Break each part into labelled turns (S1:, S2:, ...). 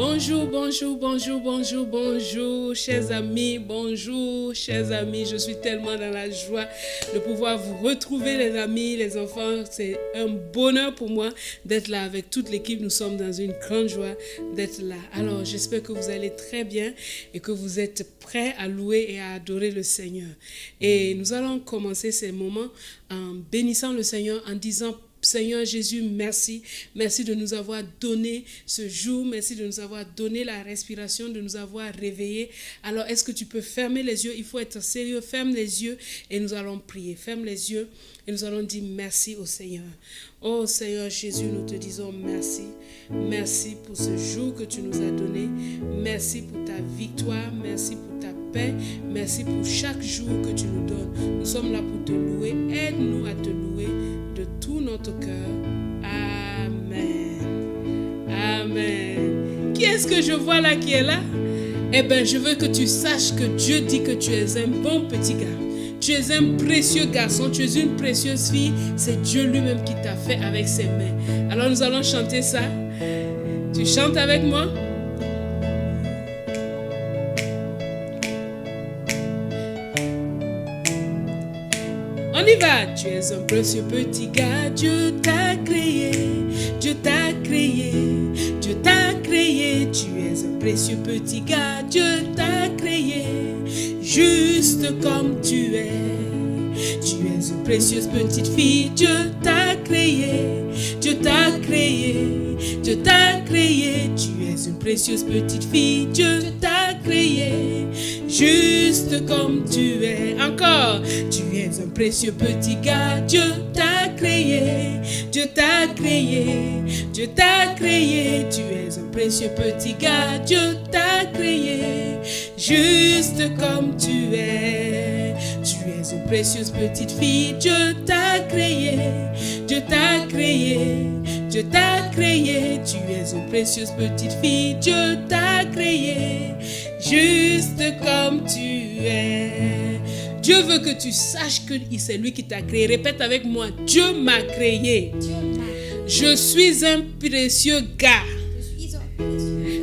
S1: Bonjour, bonjour, bonjour, bonjour, bonjour, chers amis, bonjour, chers amis. Je suis tellement dans la joie de pouvoir vous retrouver, les amis, les enfants. C'est un bonheur pour moi d'être là avec toute l'équipe. Nous sommes dans une grande joie d'être là. Alors, j'espère que vous allez très bien et que vous êtes prêts à louer et à adorer le Seigneur. Et nous allons commencer ces moments en bénissant le Seigneur, en disant: Seigneur Jésus, merci. Merci de nous avoir donné ce jour. Merci de nous avoir donné la respiration, de nous avoir réveillés. Alors, est-ce que tu peux fermer les yeux? Il faut être sérieux. Ferme les yeux et nous allons prier. Ferme les yeux et nous allons dire merci au Seigneur. Oh Seigneur Jésus, nous te disons merci. Merci pour ce jour que tu nous as donné. Merci pour ta victoire. Merci pour ta paix. Merci pour chaque jour que tu nous donnes. Nous sommes là pour te louer. Aide-nous à te louer de tout notre cœur. Amen. Amen. Qui est-ce que je vois là qui est là? Eh bien, je veux que tu saches que Dieu dit que tu es un bon petit gars. Tu es un précieux garçon, tu es une précieuse fille. C'est Dieu lui-même qui t'a fait avec ses mains. Alors nous allons chanter ça. Tu chantes avec moi? On y va. Tu es un précieux petit gars, Dieu t'a créé, Dieu t'a créé, Dieu t'a créé. Tu es un précieux petit gars, Dieu t'a créé, juste comme tu es. Tu es une précieuse petite fille, Dieu t'a créé, Dieu t'a créé, Dieu t'a créé. Tu es une précieuse petite fille, Dieu t'a créé, juste comme tu es. Encore. Tu es un précieux petit gars, Dieu t'a créé, Dieu t'a créé, Dieu t'a créé. Tu es un précieux petit gars, Dieu t'a créé, juste comme tu es. Tu es une précieuse petite fille, Dieu t'a créé, Dieu t'a créé, Dieu t'a créé. Tu es une précieuse petite fille, Dieu t'a créé, juste comme tu es. Dieu veut que tu saches que c'est lui qui t'a créé. Répète avec moi: Dieu m'a créé. Je suis un précieux gars.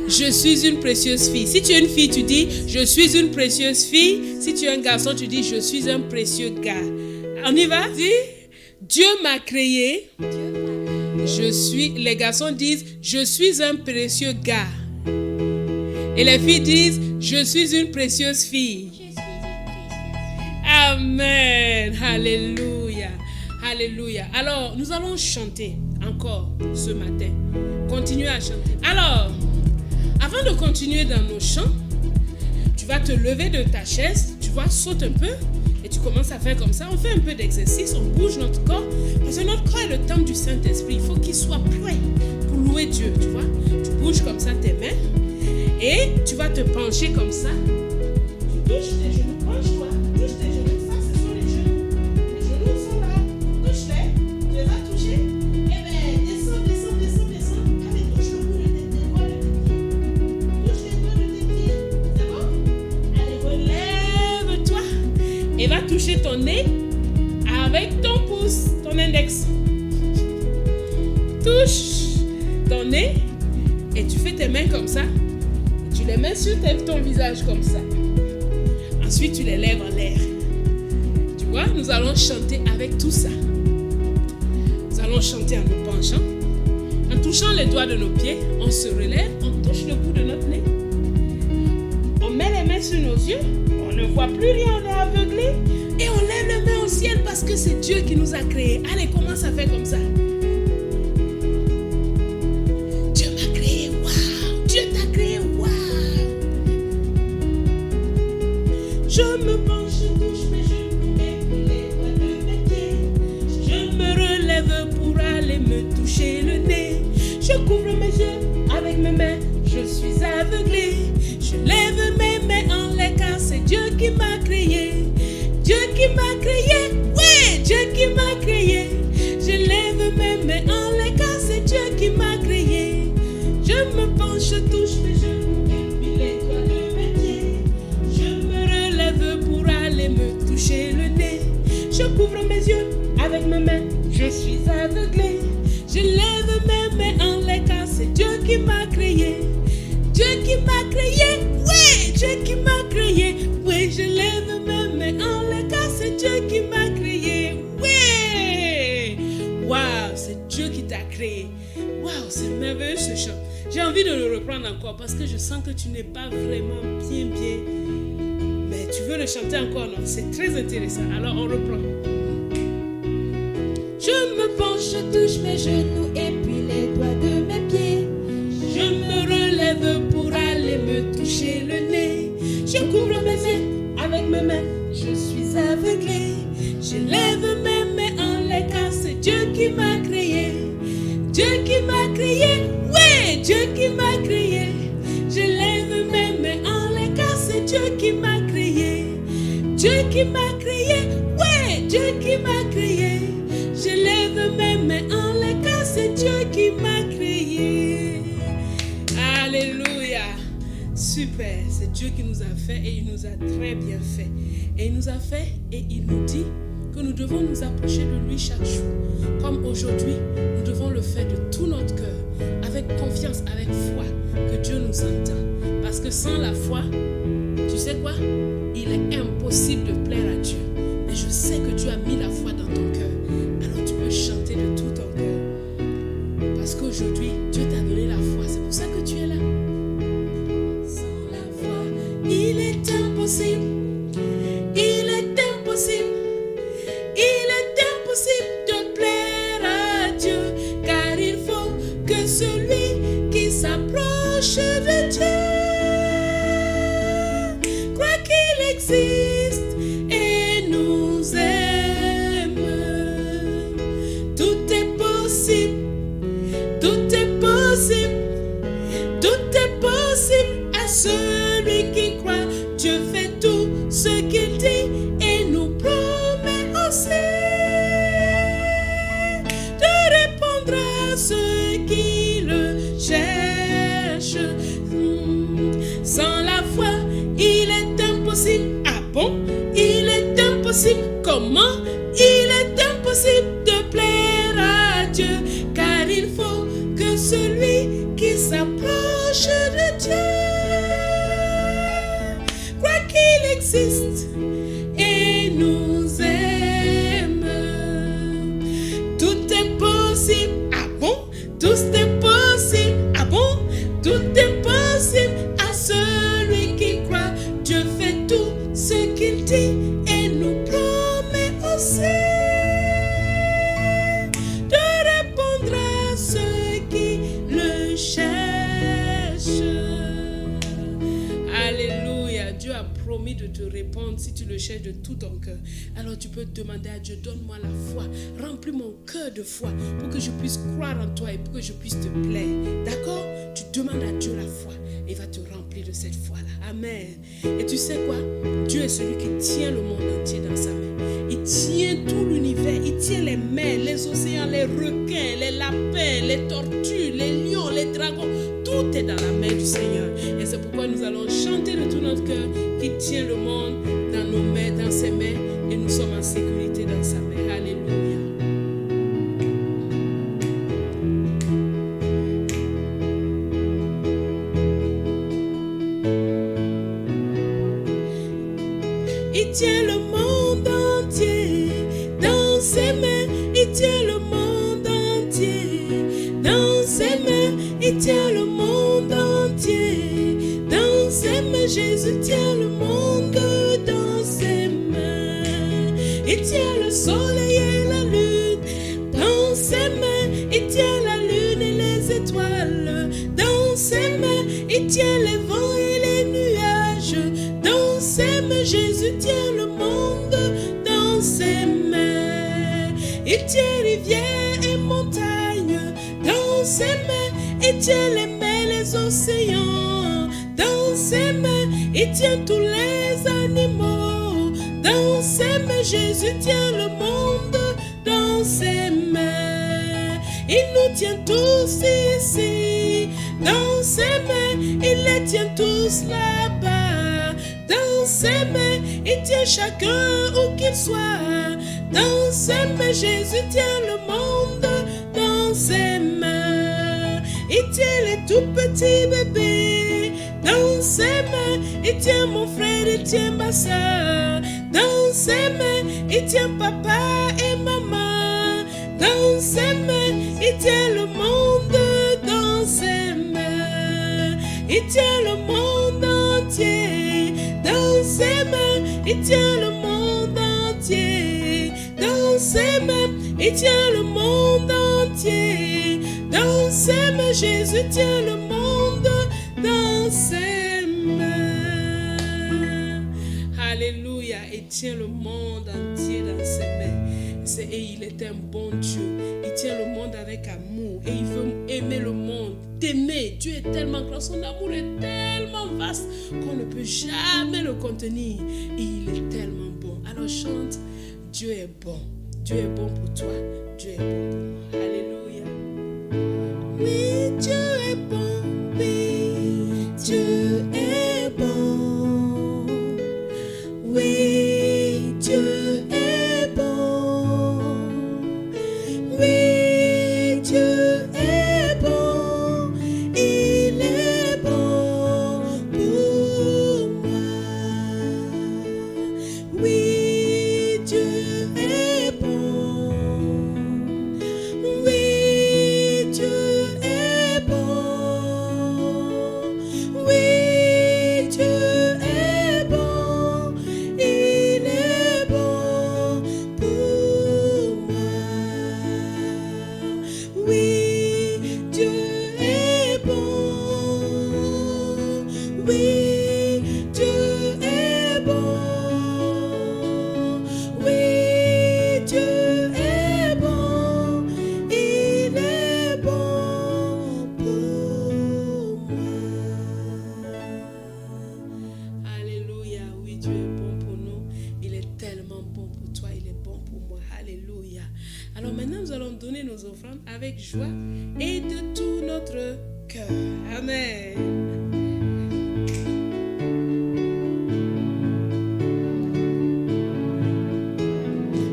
S1: Je suis une précieuse fille. Si tu es une fille, tu dis je suis une précieuse fille. Si tu es un garçon, tu dis je suis un précieux gars. On y va? Dis: Dieu m'a créé. Les garçons disent je suis un précieux gars. Et les filles disent je suis une précieuse fille. Amen. Alléluia. Alléluia. Alors, nous allons chanter encore ce matin. Continuez à chanter. Alors, avant de continuer dans nos chants, tu vas te lever de ta chaise, tu vas sauter un peu et tu commences à faire comme ça. On fait un peu d'exercice, on bouge notre corps. Parce que notre corps est le temple du Saint-Esprit. Il faut qu'il soit prêt pour louer Dieu, tu vois. Tu bouges comme ça tes mains et tu vas te pencher comme ça. Tu touches tes genoux, penche-toi. Touche tes genoux, ça ce sont les genoux. Les genoux sont là, touche-les. Tu les as touchés. Eh bien, descends. Allez, touche le bout de tes doigts de tes pieds. Touche les doigts de tes pieds. C'est bon? Allez, relève-toi. Et va toucher ton nez avec ton pouce, ton index. Touche ton nez et tu fais tes mains comme ça. Tu les mets sur ton visage comme ça. Ensuite, tu les lèves en l'air. Tu vois, nous allons chanter avec tout ça. Nous allons chanter en nous penchant. En touchant les doigts de nos pieds, on se relève, on touche le bout de notre nez. On met les mains sur nos yeux. On ne voit plus rien, on est aveuglé. Et on lève les mains au ciel parce que c'est Dieu qui nous a créés. Allez, commence à faire comme ça. Dieu m'a créé, waouh! Dieu t'a créé, waouh! Je me penche, je touche mes genoux et puis les doigts de mes pieds. Je me relève pour aller me toucher le nez. Je couvre mes yeux avec mes mains, je suis aveuglé. Je lève mes mains en l'air car c'est Dieu qui m'a créé. Dieu qui m'a créé, ouais, Dieu qui m'a créé. Je lève mes mains en l'air car c'est Dieu qui m'a créé. Je me penche, je touche mes genoux et puis les doigts de mes pieds. Je me relève pour aller me toucher le nez. Je couvre mes yeux avec mes mains, je suis aveuglé. Je lève mes mains en l'air car c'est Dieu qui m'a créé. m'a créé. Oui, Dieu qui m'a créé. Oui, je lève mes mains en l'état, c'est Dieu qui m'a créé. Oui. Waouh, c'est Dieu qui t'a créé. Waouh, c'est merveilleux ce chant. J'ai envie de le reprendre encore parce que je sens que tu n'es pas vraiment bien. Mais tu veux le chanter encore, non? C'est très intéressant. Alors on reprend. Je me penche, je touche mes genoux et puis les doigts de mes pieds. Je me relève pour aller me toucher le nez. Je couvre mes mains avec mes mains, je suis aveuglé. Je lève mes mains en l'état, c'est Dieu qui m'a créé. Dieu qui m'a créé, oui, Dieu qui m'a créé. Je lève mes mains en l'état, c'est Dieu qui m'a créé. Dieu qui m'a créé, oui, Dieu qui m'a créé. Je lève mes mains en l'état, c'est Dieu qui m'a créé. Alléluia. Super, c'est Dieu qui nous a fait et il nous a très bien fait. Et il nous a fait et il nous dit que nous devons nous approcher de lui chaque jour. Comme aujourd'hui, nous devons le faire de tout notre cœur, avec confiance, avec foi, que Dieu nous entend. Parce que sans la foi, tu sais quoi? Il est impossible de plaire à Dieu. Mais je sais que Dieu a mis la foi dans ton cœur. Alors tu peux chanter de tout ton cœur. Parce qu'aujourd'hui, Dieu t'a donné la foi. C'est pour ça que tu es là. Sans la foi, il est impossible. Il est impossible. Il est impossible de plaire à Dieu. Car il faut que celui qui s'approche de Dieu croit qu'il existe et nous aime. Tout est possible. Tout est possible. Tout est possible à celui qui croit. Dieu fait tout ce qu'il dit et nous promet aussi de répondre à ceux qui le cherchent. Sans la foi, il est impossible. Ah bon? Il est impossible. Comment? Il est impossible de plaire à Dieu, car il faut que celui qui s'approche de Dieu croit qu'il existe et nous aime. Tout est possible. Ah bon? Tout est possible. Ah bon? Tout est possible à celui qui croit. Dieu fait tout ce qu'il dit et nous promet aussi de répondre à ceux qui le cherchent. Alléluia. Dieu a promis de te répondre si tu le cherches de tout ton cœur. Alors tu peux demander à Dieu, donne-moi la foi, remplis mon cœur de foi pour que je puisse croire en toi et pour que je puisse te plaire. D'accord? Tu demandes à Dieu la foi et il va te remplir de cette foi-là. Amen. Et tu sais quoi? Dieu est celui qui tient le monde entier dans sa main. Il tient tout l'univers, il tient les mers, les océans, les requins, les lapins, les tortues, les lions, les dragons. Tout est dans la main du Seigneur. Et c'est pourquoi nous allons chanter de tout notre cœur qu'il tient le monde dans nos mains, dans ses mains, et nous sommes en sécurité dans sa main. Alléluia. Il tient le monde entier dans ses mains. Il tient le monde entier dans ses mains. Il tient le monde entier dans ses mains. Jésus tient le monde dans ses mains. Il tient le soleil et la lune dans ses mains. Il tient la lune et les étoiles dans ses mains. Il tient les vents et les nuages dans ses mains. Jésus tient le monde dans ses mains. Il tient rivières et montagnes dans ses mains. Il tient les mers, les océans dans ses mains. Il tient tous les animaux dans ses mains. Jésus tient le monde dans ses mains. Il nous tient tous ici dans ses mains. Il les tient tous là-bas dans ses mains. Il tient chacun où qu'il soit dans ses mains. Jésus tient le monde dans ses mains. Il tient les tout petits bébés Dans ses mains, il tient mon frère, il tient ma soeur. Dans ses mains, il tient papa et maman. Dans ses mains, il tient le monde. Dans ses mains, il tient le monde entier. Dans ses mains, il tient le monde entier. Dans ses mains, il tient le monde entier. Dans ses mains, Jésus tient le monde dans ses mains. Alléluia. Il tient le monde entier dans ses mains. Et il est un bon Dieu. Il tient le monde avec amour. Et il veut aimer le monde. T'aimer. Dieu est tellement grand. Son amour est tellement vaste qu'on ne peut jamais le contenir. Et il est tellement bon. Alors chante. Dieu est bon. Dieu est bon pour toi. Dieu est bon pour moi. Alléluia. Oui, Dieu est bon. Oui, Dieu est bon. Oui, Dieu est bon. Oui, Dieu est bon. Il est bon pour moi. Oui, Dieu est bon. Oui, Dieu est bon. Oui, Dieu est bon. Il est bon pour moi. Oui, Dieu est bon. Oui, Dieu est bon. Oui, Dieu est bon. Il est bon pour moi. Alléluia. Oui, Dieu est bon pour nous. Il est tellement bon pour toi. Il est bon pour moi. Alléluia. Alors maintenant, nous allons donner nos offrandes avec joie et de tout notre cœur. Amen.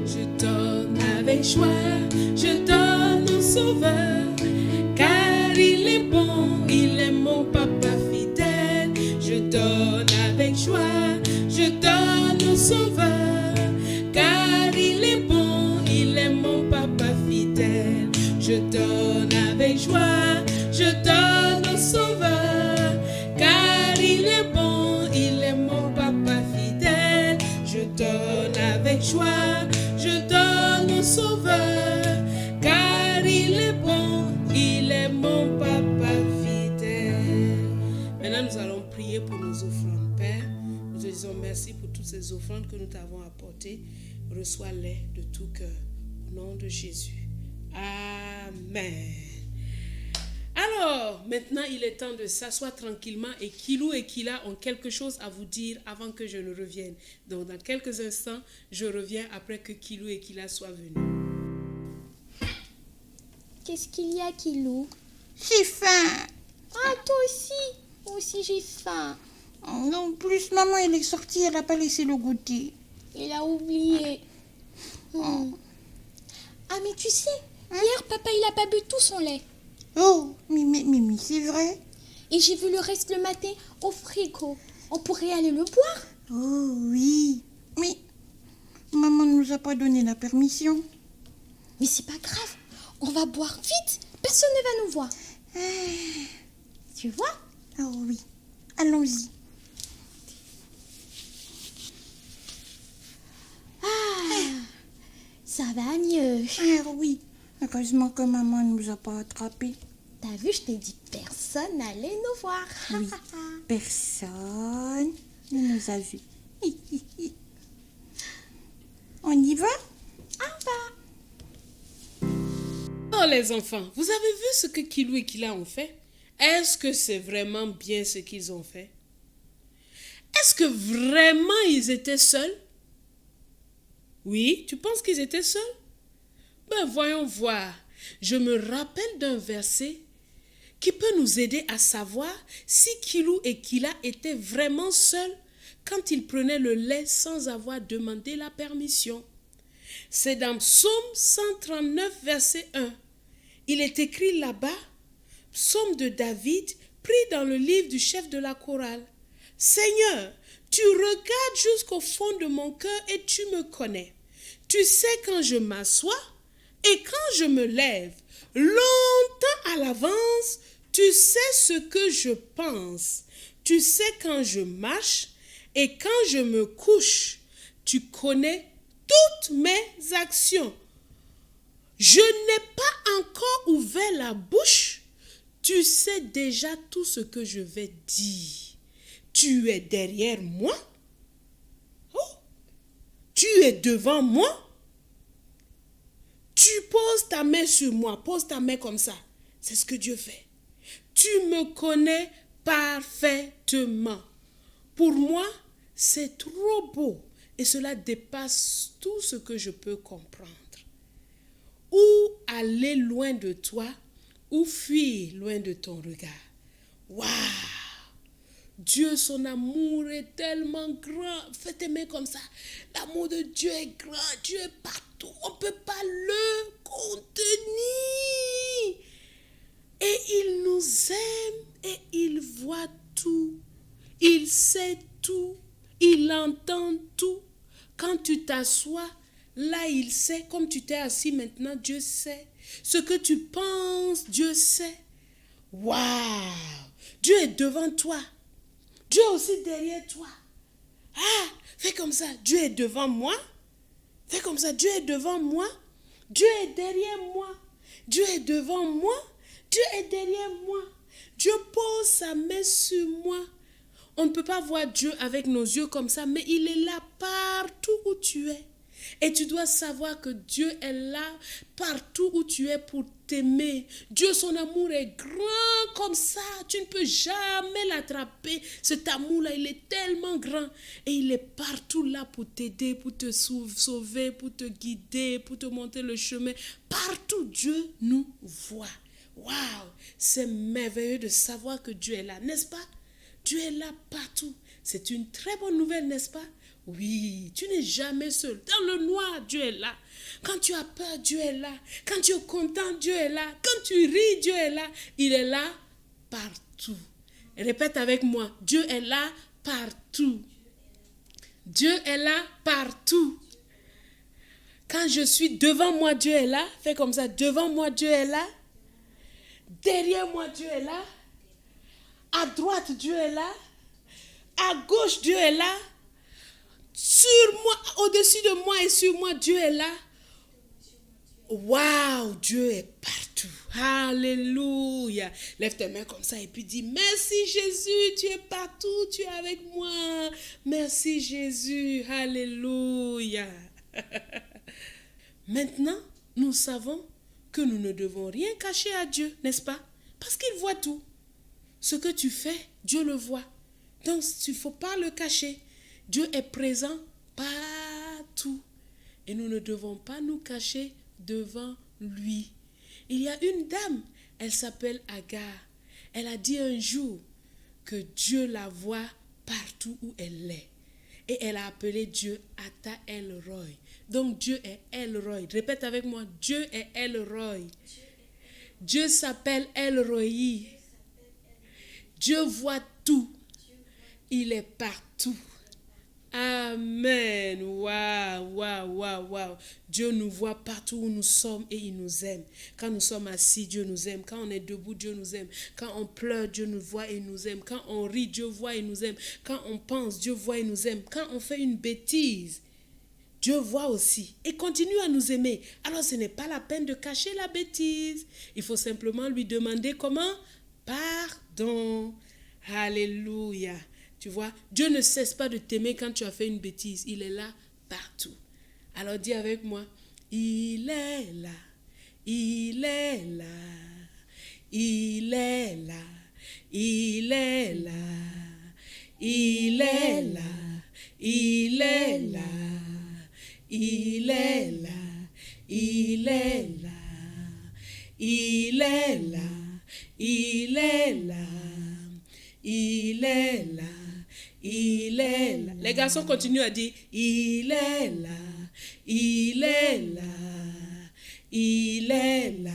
S1: Je donne avec joie, je donne au Sauveur, car il est bon, il est mon papa fidèle. Je donne avec joie, je donne au Sauveur, car il est bon, il est mon papa fidèle. Je donne avec joie, je donne au Sauveur, car il est bon, il est mon papa fidèle. Je donne avec joie, je donne au Sauveur, car il est bon, il est mon papa fidèle. Maintenant, nous allons prier pour nos offrandes. Père, nous te disons merci pour toutes ces offrandes que nous t'avons apportées. Reçois-les de tout cœur. Au nom de Jésus. Amen. Alors, maintenant, il est temps de s'asseoir tranquillement et Kilou et Kila ont quelque chose à vous dire avant que je ne revienne. Donc, dans quelques instants, je reviens après que Kilou et Kila soient venus.
S2: Qu'est-ce qu'il y a, Kilou?
S3: J'ai faim.
S2: Ah, toi aussi? Moi aussi, j'ai faim.
S3: En plus, maman, elle est sortie, elle n'a pas laissé le goûter.
S2: Il a oublié. Ah, mais tu sais, hier, papa, il a pas bu tout son lait.
S3: Oh, mais c'est vrai.
S2: Et j'ai vu le reste le matin au frigo. On pourrait aller le boire?
S3: Oh oui. Mais maman ne nous a pas donné la permission.
S2: Mais c'est pas grave. On va boire vite. Personne ne va nous voir. Tu vois?
S3: Oh oui. Allons-y.
S2: Ça va mieux.
S3: Ah oui. Heureusement que maman ne nous a pas attrapés.
S2: T'as vu, je t'ai dit personne n'allait nous voir.
S3: Oui. Personne ne nous a vus. On y va?
S1: Oh les enfants, vous avez vu ce que Kilou et Kila ont fait? Est-ce que c'est vraiment bien ce qu'ils ont fait? Est-ce que vraiment ils étaient seuls? Oui, tu penses qu'ils étaient seuls? Ben voyons voir. Je me rappelle d'un verset qui peut nous aider à savoir si Kilou et Kila étaient vraiment seuls quand ils prenaient le lait sans avoir demandé la permission. C'est dans Psaume 139, verset 1. Il est écrit là-bas, Psaume de David, prie dans le livre du chef de la chorale. Seigneur, tu regardes jusqu'au fond de mon cœur et tu me connais. Tu sais quand je m'assois et quand je me lève. Longtemps à l'avance, tu sais ce que je pense. Tu sais quand je marche et quand je me couche. Tu connais toutes mes actions. Je n'ai pas encore ouvert la bouche. Tu sais déjà tout ce que je vais dire. Tu es derrière moi. Oh. Tu es devant moi. Tu poses ta main sur moi. Pose ta main comme ça. C'est ce que Dieu fait. Tu me connais parfaitement. Pour moi, c'est trop beau et cela dépasse tout ce que je peux comprendre. Ou aller loin de toi, ou fuir loin de ton regard. Waouh! Dieu, son amour est tellement grand. Fais tes mains comme ça. L'amour de Dieu est grand. Dieu est partout. On ne peut pas le contenir. Et il nous aime et il voit tout. Il sait tout. Il entend tout. Quand tu t'assois, là il sait. Comme tu t'es assis maintenant, Dieu sait. Ce que tu penses, Dieu sait. Waouh! Dieu est devant toi. Dieu est aussi derrière toi. Ah, fais comme ça. Dieu est devant moi. Fais comme ça. Dieu est devant moi. Dieu est derrière moi. Dieu est devant moi. Dieu est derrière moi. Dieu pose sa main sur moi. On ne peut pas voir Dieu avec nos yeux comme ça, mais il est là partout où tu es. Et tu dois savoir que Dieu est là partout où tu es pour t'aimer. Dieu, son amour est grand comme ça. Tu ne peux jamais l'attraper. Cet amour-là, il est tellement grand. Et il est partout là pour t'aider, pour te sauver, pour te guider, pour te montrer le chemin. Partout, Dieu nous voit. Waouh! C'est merveilleux de savoir que Dieu est là, n'est-ce pas? Dieu est là partout. C'est une très bonne nouvelle, n'est-ce pas? Oui, tu n'es jamais seul. Dans le noir, Dieu est là. Quand tu as peur, Dieu est là. Quand tu es content, Dieu est là. Quand tu ris, Dieu est là. Il est là partout. Répète avec moi. Dieu est là partout. Dieu est là partout. Quand je suis devant moi, Dieu est là. Fais comme ça. Devant moi, Dieu est là. Derrière moi, Dieu est là. À droite, Dieu est là. À gauche, Dieu est là. Sur moi, au-dessus de moi et sur moi, Dieu est là. Waouh, Dieu est partout. Alléluia. Lève tes mains comme ça et puis dis, merci Jésus, tu es partout, tu es avec moi. Merci Jésus, alléluia. Maintenant, nous savons que nous ne devons rien cacher à Dieu, n'est-ce pas? Parce qu'il voit tout. Ce que tu fais, Dieu le voit. Donc, il ne faut pas le cacher. Dieu est présent partout. Et nous ne devons pas nous cacher devant lui. Il y a une dame, elle s'appelle Agar. Elle a dit un jour que Dieu la voit partout où elle est. Et elle a appelé Dieu Ata El Roy. Donc Dieu est El Roy. Répète avec moi, Dieu est El Roy. Dieu s'appelle El Roy. Dieu voit tout. Il est partout. Amen. Waouh, waouh, waouh, waouh. Dieu nous voit partout où nous sommes et il nous aime. Quand nous sommes assis, Dieu nous aime. Quand on est debout, Dieu nous aime. Quand on pleure, Dieu nous voit et nous aime. Quand on rit, Dieu voit et nous aime. Quand on pense, Dieu voit et nous aime. Quand on fait une bêtise, Dieu voit aussi et continue à nous aimer. Alors ce n'est pas la peine de cacher la bêtise. Il faut simplement lui demander comment? Pardon. Alléluia. Tu vois, Dieu ne cesse pas de t'aimer quand tu as fait une bêtise. Il est là partout. Alors dis avec moi, il est là, il est là, il est là, il est là, il est là, il est là, il est là, il est là, il est là, il est là, il est là. Il est là. Les garçons continuent à dire, il est là, il est là, il est là,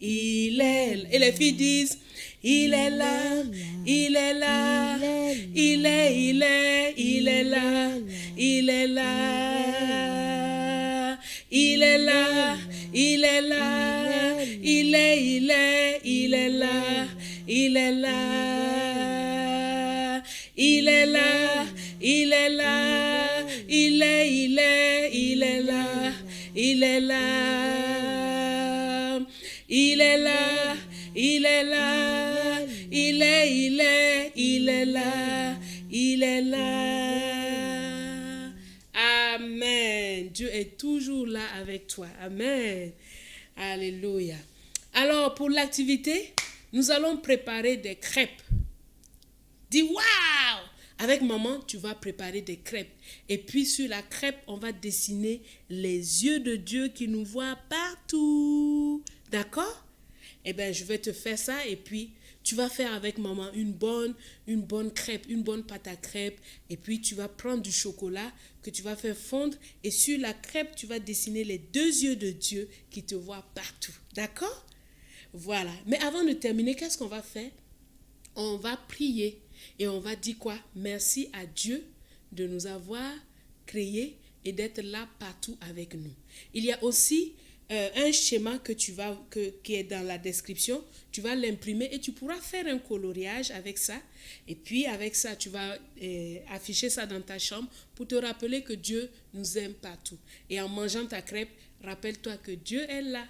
S1: il est là. Et les filles disent, il est là, il est là, il est là, il est là, il est là, il est là, il est là, il est là, il est là, il est là, il est là, il est là, il est là, il est là, il est là, il est là, il est là, il est là. Amen. Dieu est toujours là avec toi. Amen. Alléluia. Alors, pour l'activité, nous allons préparer des crêpes. Dis waouh! Avec maman, tu vas préparer des crêpes. Et puis sur la crêpe, on va dessiner les yeux de Dieu qui nous voient partout. D'accord? Eh bien, je vais te faire ça et puis tu vas faire avec maman une bonne crêpe, une bonne pâte à crêpes. Et puis tu vas prendre du chocolat que tu vas faire fondre. Et sur la crêpe, tu vas dessiner les deux yeux de Dieu qui te voient partout. D'accord? Voilà. Mais avant de terminer, qu'est-ce qu'on va faire? On va prier. Et on va dire quoi? Merci à Dieu de nous avoir créés et d'être là partout avec nous. Il y a aussi un schéma qui est dans la description. Tu vas l'imprimer et tu pourras faire un coloriage avec ça. Et puis avec ça, tu vas afficher ça dans ta chambre pour te rappeler que Dieu nous aime partout. Et en mangeant ta crêpe, rappelle-toi que Dieu est là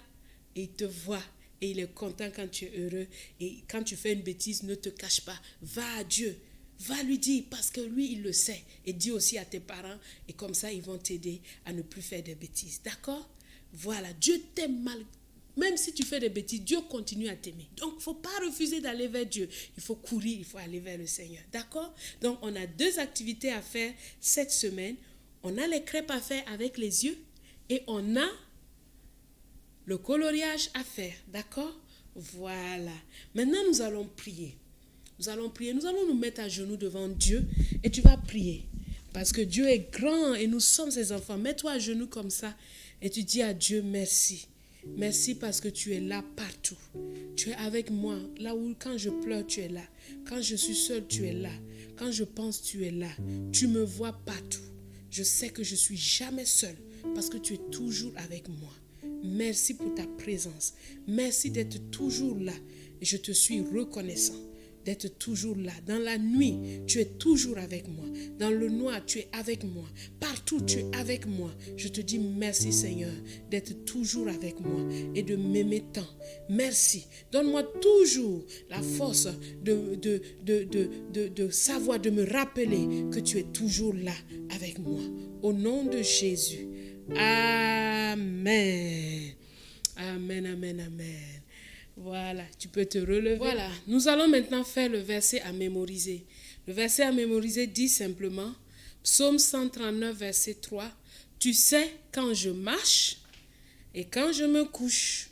S1: et il te voit. Et il est content quand tu es heureux. Et quand tu fais une bêtise, ne te cache pas. Va à Dieu. Va lui dire parce que lui, il le sait. Et dis aussi à tes parents. Et comme ça, ils vont t'aider à ne plus faire des bêtises. D'accord? Voilà. Dieu t'aime mal. Même si tu fais des bêtises, Dieu continue à t'aimer. Donc, il ne faut pas refuser d'aller vers Dieu. Il faut courir, il faut aller vers le Seigneur. D'accord? Donc, on a 2 activités à faire cette semaine. On a les crêpes à faire avec les yeux. Et on a le coloriage à faire, d'accord? Voilà. Maintenant, nous allons prier. Nous allons nous mettre à genoux devant Dieu et tu vas prier. Parce que Dieu est grand et nous sommes ses enfants. Mets-toi à genoux comme ça et tu dis à Dieu merci. Merci parce que tu es là partout. Tu es avec moi. Là où quand je pleure, tu es là. Quand je suis seule, tu es là. Quand je pense, tu es là. Tu me vois partout. Je sais que je suis jamais seule parce que tu es toujours avec moi. Merci pour ta présence. Merci d'être toujours là. Je te suis reconnaissant d'être toujours là. Dans la nuit, tu es toujours avec moi. Dans le noir, tu es avec moi. Partout, tu es avec moi. Je te dis merci Seigneur d'être toujours avec moi et de m'aimer tant. Merci. Donne-moi toujours la force de savoir, de me rappeler que tu es toujours là avec moi. Au nom de Jésus. Amen. Amen, amen, amen. Voilà, tu peux te relever. Voilà, nous allons maintenant faire le verset à mémoriser. Le verset à mémoriser dit simplement, Psaume 139, verset 3, « Tu sais quand je marche et quand je me couche,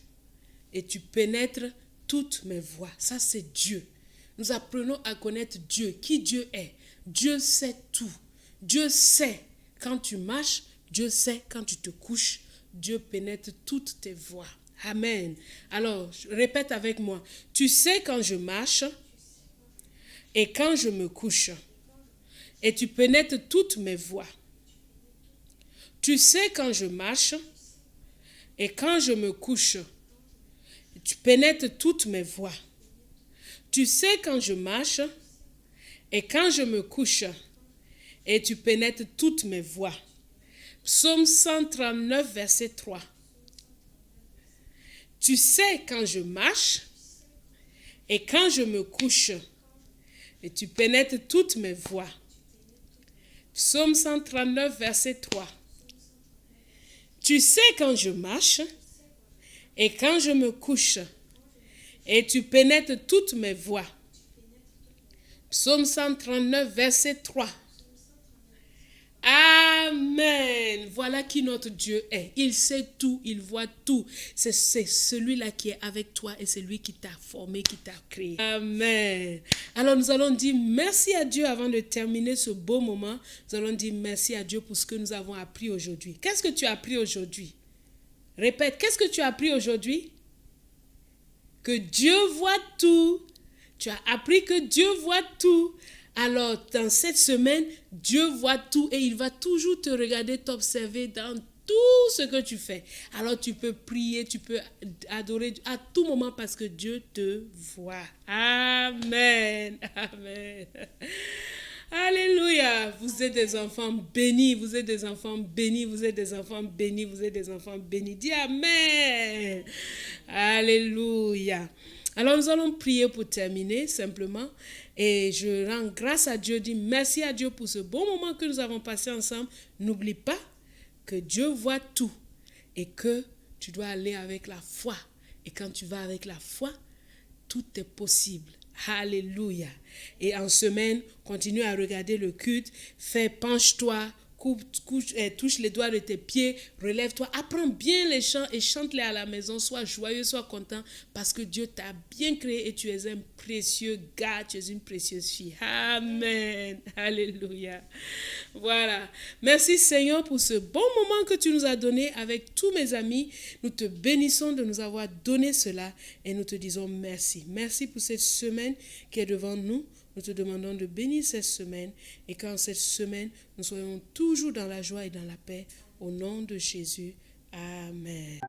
S1: et tu pénètres toutes mes voies. » Ça, c'est Dieu. Nous apprenons à connaître Dieu, qui Dieu est. Dieu sait tout. Dieu sait quand tu marches, Dieu sait quand tu te couches, Dieu pénètre toutes tes voies. Amen. Alors, répète avec moi. Tu sais quand je marche et quand je me couche, et tu pénètres toutes mes voies. Tu sais quand je marche et quand je me couche, tu pénètres toutes mes voies. Tu sais quand je marche et quand je me couche, et tu pénètres toutes mes voies. Psaume 139, verset 3. Tu sais quand je marche et quand je me couche, et tu pénètres toutes mes voies. Psaume 139, verset 3. Tu sais quand je marche et quand je me couche, et tu pénètres toutes mes voies. Psaume 139, verset 3. Amen. Voilà qui notre Dieu est. Il sait tout, il voit tout. C'est celui-là qui est avec toi et c'est lui qui t'a formé, qui t'a créé. Amen. Alors nous allons dire merci à Dieu avant de terminer ce beau moment. Nous allons dire merci à Dieu pour ce que nous avons appris aujourd'hui. Qu'est-ce que tu as appris aujourd'hui? Répète, qu'est-ce que tu as appris aujourd'hui? Que Dieu voit tout. Tu as appris que Dieu voit tout. Alors, dans cette semaine, Dieu voit tout et il va toujours te regarder, t'observer dans tout ce que tu fais. Alors, tu peux prier, tu peux adorer à tout moment parce que Dieu te voit. Amen. Amen. Alléluia. Vous êtes des enfants bénis, vous êtes des enfants bénis, vous êtes des enfants bénis, vous êtes des enfants bénis. Dis Amen. Alléluia. Alors nous allons prier pour terminer simplement et je rends grâce à Dieu, dis merci à Dieu pour ce bon moment que nous avons passé ensemble. N'oublie pas que Dieu voit tout et que tu dois aller avec la foi. Et quand tu vas avec la foi, tout est possible. Alléluia. Et en semaine, continue à regarder le culte, penche-toi, touche les doigts de tes pieds, relève-toi, apprends bien les chants et chante-les à la maison, sois joyeux, sois content parce que Dieu t'a bien créé et tu es un précieux gars, tu es une précieuse fille. Amen. Alléluia. Voilà. Merci Seigneur pour ce bon moment que tu nous as donné avec tous mes amis. Nous te bénissons de nous avoir donné cela et nous te disons merci. Merci pour cette semaine qui est devant nous. Nous te demandons de bénir cette semaine et qu'en cette semaine, nous soyons toujours dans la joie et dans la paix. Au nom de Jésus. Amen.